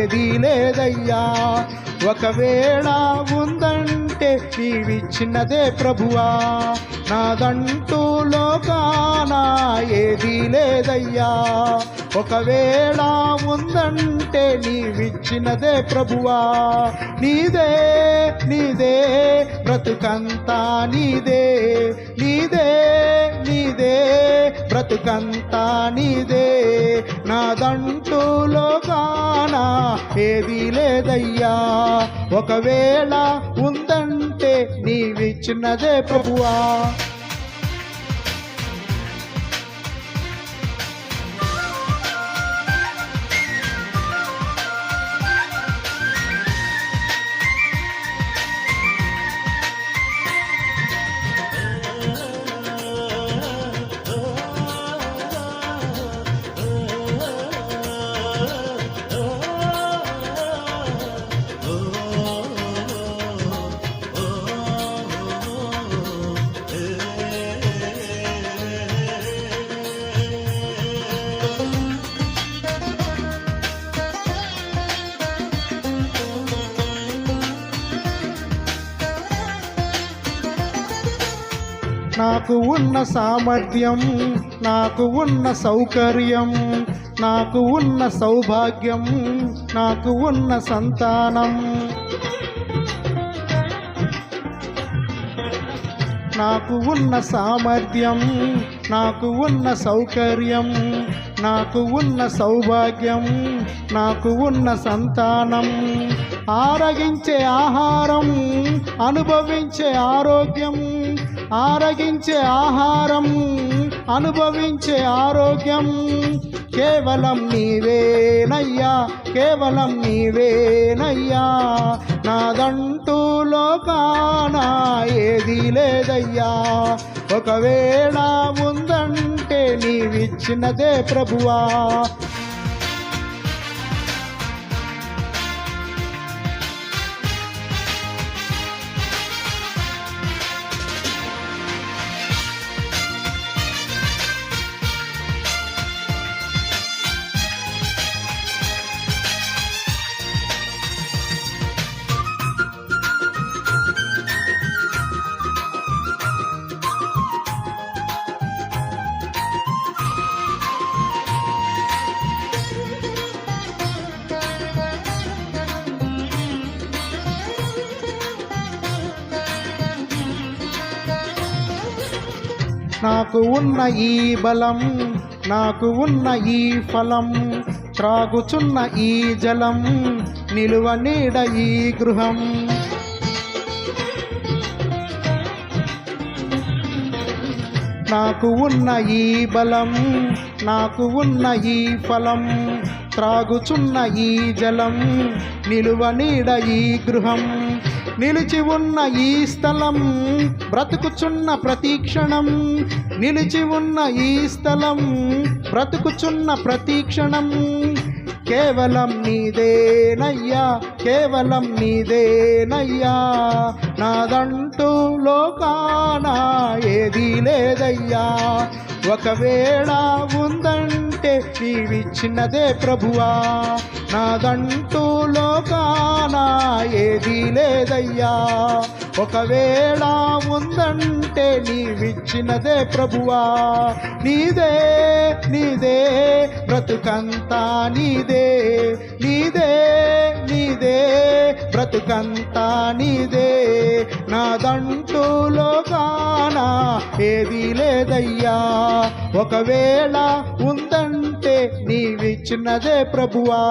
ఏదీ లేదయ్యా. ఒకవేళ ఉందంటే నీవిచ్చినదే ప్రభువా, నాదంటూ లోకాన ఏదీ లేదయ్యా. ఒకవేళ ఉందంటే నీవిచ్చినదే ప్రభువా, నీదే నీదే బ్రతుకంతా నీదే, నీదే నీదే బ్రతుకంతా నీదే, నాదంటూ లోకాన ఏదీ లేదయ్యా. ఒకవేళ ఉందంటే నీవిచ్చినదే ప్రభువా. నాకు ఉన్న సామర్థ్యం, నాకు ఉన్న సౌకర్యం, నాకు ఉన్న సౌభాగ్యం, నాకు ఉన్న సంతానం, నాకు ఉన్న సామర్థ్యం, నాకు ఉన్న సౌకర్యం, నాకు ఉన్న సౌభాగ్యం, నాకు ఉన్న సంతానం, ఆరగించే ఆహారం, అనుభవించే ఆరోగ్యం, ఆరగించే ఆహారం, అనుభవించే ఆరోగ్యం, కేవలం నీవేనయ్యా, కేవలం నీవేనయ్యా. నాదంటూ లోకాన ఏదీ లేదయ్యా. ఒకవేళ ఉందంటే నీవిచ్చినదే ప్రభువా. నాకు ఉన్న ఈ బలం, నాకు ఉన్న ఈ ఫలం, త్రాగుచున్న ఈ జలం, నిలువ నీడ ఈ గృహం, నాకు ఉన్న ఈ బలం, నాకు ఉన్న ఈ ఫలం, త్రాగుచున్న ఈ జలం, నిలువ నీడ ఈ గృహం, నిలిచి ఉన్న ఈ స్థలం, బ్రతుకుచున్న ప్రతీక్షణం, నిలిచి ఉన్న ఈ స్థలం, బ్రతుకుచున్న ప్రతీక్షణం, కేవలం నీదేనయ్యా, కేవలం నీదేనయ్యా. నాదంటూ లోకాన ఏదీ లేదయ్యా. ఒకవేళ ఉందంటే నీవిచ్చినదే ప్రభువా, నాదంటూ లోకాన ఏదీ లేదయ్యా. ఒకవేళ ఉందంటే నీవిచ్చినదే ప్రభువా, నీదే నీదే బ్రతుకంతా నీదే, నీదే నీదే బ్రతుకంతా నీదే, నాదంటూ లోకాన ఏదీ లేదయ్యా. ఒకవేళ ఉందంటే నీవిచ్చినదే ప్రభువా.